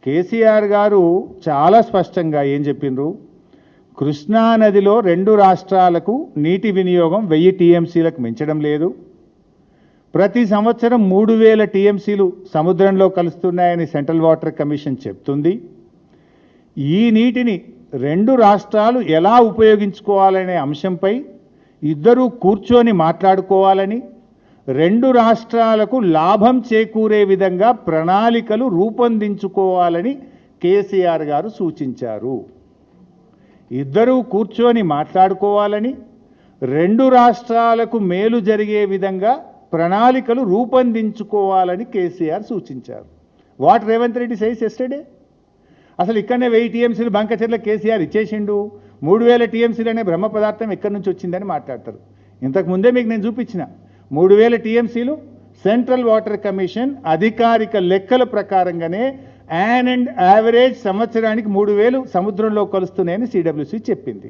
కేసీఆర్ గారు చాలా స్పష్టంగా ఏం చెప్పిండ్రు, కృష్ణా నదిలో 2 రాష్ట్రాలకు నీటి వినియోగం 1000 టీఎంసీలకు మించడం లేదు, ప్రతి సంవత్సరం 3000 టీఎంసీలు సముద్రంలో కలుస్తున్నాయని సెంట్రల్ వాటర్ కమిషన్ చెప్తుంది. ఈ నీటిని 2 రాష్ట్రాలు ఎలా ఉపయోగించుకోవాలనే అంశంపై ఇద్దరూ కూర్చొని మాట్లాడుకోవాలని, 2 రాష్ట్రాలకు లాభం చేకూరే విధంగా ప్రణాళికలు రూపొందించుకోవాలని కేసీఆర్ గారు సూచించారు. ఇద్దరూ కూర్చొని మాట్లాడుకోవాలని, 2 రాష్ట్రాలకు మేలు జరిగే విధంగా ప్రణాళికలు రూపొందించుకోవాలని కేసీఆర్ సూచించారు. What Revanth Reddy says yesterday? అసలు ఇక్కడనే 1000 టీఎంసీలు బంకచెర్ల కేసీఆర్ ఇచ్చేసిండు, 3000 టీఎంసీలు అనే బ్రహ్మ పదార్థం ఎక్కడి నుంచి వచ్చిందని మాట్లాడతారు. ఇంతకుముందే మీకు నేను చూపించిన 3000 టీఎంసీలు సెంట్రల్ వాటర్ కమిషన్ అధికారిక లెక్కల ప్రకారంగానే అండ్ యావరేజ్ సంవత్సరానికి 3000 సముద్రంలో కలుస్తున్నాయని సిడబ్ల్యూసీ చెప్పింది.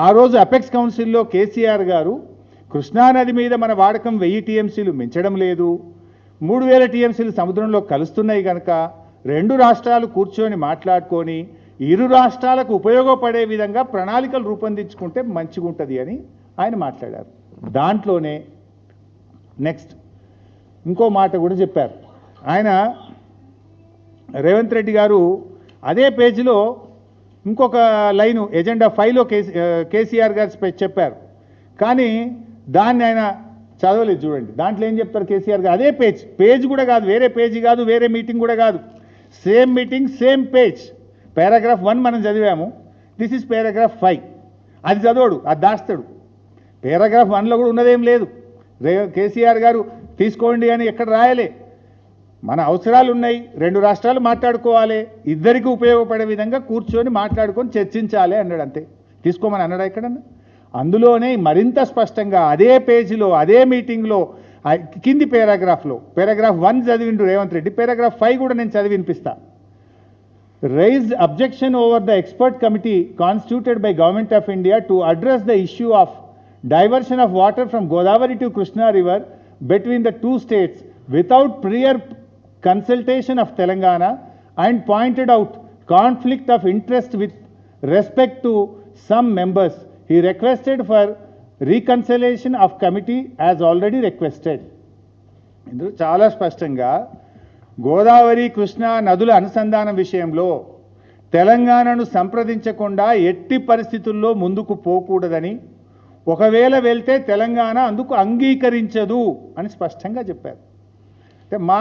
ఆ రోజు అపెక్స్ కౌన్సిల్లో కేసీఆర్ గారు కృష్ణానది మీద మన వాడకం 1000 టీఎంసీలు మించడం లేదు, 3000 టీఎంసీలు సముద్రంలో కలుస్తున్నాయి కనుక 2 రాష్ట్రాలు కూర్చొని మాట్లాడుకొని ఇరు రాష్ట్రాలకు ఉపయోగపడే విధంగా ప్రణాళికలు రూపొందించుకుంటే మంచిగా ఉంటుంది అని ఆయన మాట్లాడారు. దాంట్లోనే నెక్స్ట్ ఇంకో మాట కూడా చెప్పారు ఆయన. రేవంత్ రెడ్డి గారు అదే పేజీలో ఇంకొక లైను ఎజెండా 5లో కేసీఆర్ గారు చెప్పారు, కానీ దాన్ని ఆయన చదవలేదు. చూడండి దాంట్లో ఏం చెప్తారు కేసీఆర్ గారు. అదే పేజ్ కూడా కాదు, వేరే పేజీ కాదు, వేరే మీటింగ్ కూడా కాదు, same meeting same page. Paragraph 1 మనం చదివాము, దిస్ ఇస్ పారాగ్రాఫ్ 5. అది చదవడు, అది దాస్తాడు. పారాగ్రాఫ్ 1లో కూడా ఉన్నదేం లేదు. కేసీఆర్ గారు తీసుకోండి అని ఎక్కడ రాయలే. మన అవసరాలు ఉన్నాయి, 2 రాష్ట్రాలు మాట్లాడుకోవాలి, ఇద్దరికి ఉపయోగపడే విధంగా కూర్చొని మాట్లాడుకొని చర్చించాలి అన్నాడు. అంతే, తీసుకోమని అన్నాడా ఎక్కడన్నా? అందులోనే మరింత స్పష్టంగా అదే పేజీలో అదే మీటింగ్లో కింది పారాగ్రాఫ్లో పారాగ్రాఫ్ 1 చదివిండు రేవంత్ రెడ్డి, పారాగ్రాఫ్ 5 కూడా నేను చదివి వినిపిస్తా. raised objection over the expert committee constituted by Government of India to address the issue of diversion of water from Godavari to Krishna river between the 2 states without prior consultation of Telangana, and pointed out conflict of interest with respect to some members. He requested for reconciliation of committee as already requested. ఇందులో చాలా స్పష్టంగా గోదావరి కృష్ణా నదుల అనుసంధానం విషయంలో తెలంగాణను సంప్రదించకుండా ఎట్టి పరిస్థితుల్లో ముందుకు పోకూడదని, ఒకవేళ వెళ్తే తెలంగాణ అందుకు అంగీకరించదు అని స్పష్టంగా చెప్పారు. అంటే మా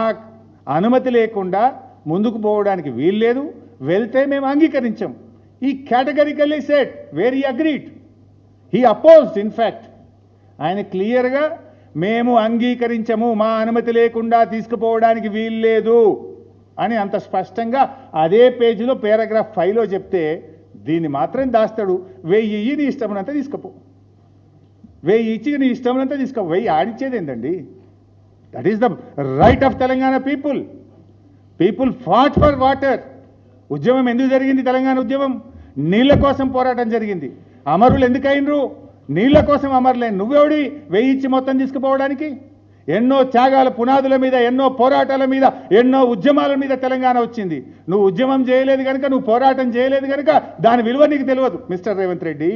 అనుమతి లేకుండా ముందుకు పోవడానికి వీల్లేదు, వెళ్తే మేము అంగీకరించాం. ఈ categorically said where he agreed, he opposed. In fact ఆయన క్లియర్గా మేము అంగీకరించము, మా అనుమతి లేకుండా తీసుకుపోవడానికి వీల్లేదు అని అంత స్పష్టంగా అదే పేజీలో పారాగ్రాఫ్ 5లో చెప్తే దీన్ని మాత్రం దాస్తాడు. 1000 నీ ఇష్టమునంతా తీసుకుపో, 1000 ఇచ్చి నీ ఇష్టమునంతా తీసుకో, 1000 ఆడిచ్చేది ఏంటండి? That is the right of Telangana people. People fought for water. ఉద్యమం ఎందుకు జరిగింది? తెలంగాణ ఉద్యమం నీళ్ళ కోసం పోరాటం జరిగింది. అమరులు ఎందుకు అయినరు? నీళ్ళ కోసం అమరులేని. నువ్వెవడి 1000 ఇచ్చి మొత్తం తీసుకుపోవడానికి? ఎన్నో త్యాగాల పునాదుల మీద, ఎన్నో పోరాటాల మీద, ఎన్నో ఉద్యమాల మీద తెలంగాణ వచ్చింది. నువ్వు ఉద్యమం చేయలేదు కనుక, నువ్వు పోరాటం చేయలేదు కనుక దాని విలువ నీకు తెలియదు మిస్టర్ రేవంత్ రెడ్డి.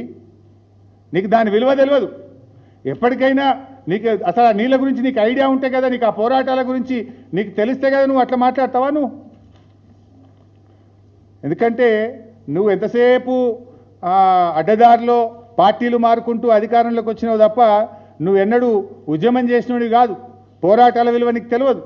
నీకు దాని విలువ తెలియదు. ఎప్పటికైనా నీకు అసలు ఆ నీళ్ళ గురించి నీకు ఐడియా ఉంటే కదా, నీకు ఆ పోరాటాల గురించి నీకు తెలిస్తే కదా నువ్వు అట్లా మాట్లాడతావా నువ్వు? ఎందుకంటే నువ్వు ఎంతసేపు అడ్డదారిలో పార్టీలు మారుకుంటూ అధికారంలోకి వచ్చినావు తప్ప నువ్వు ఎన్నడూ ఉద్యమం చేసినవి కాదు. పోరాటాల విలువ నీకు తెలియదు.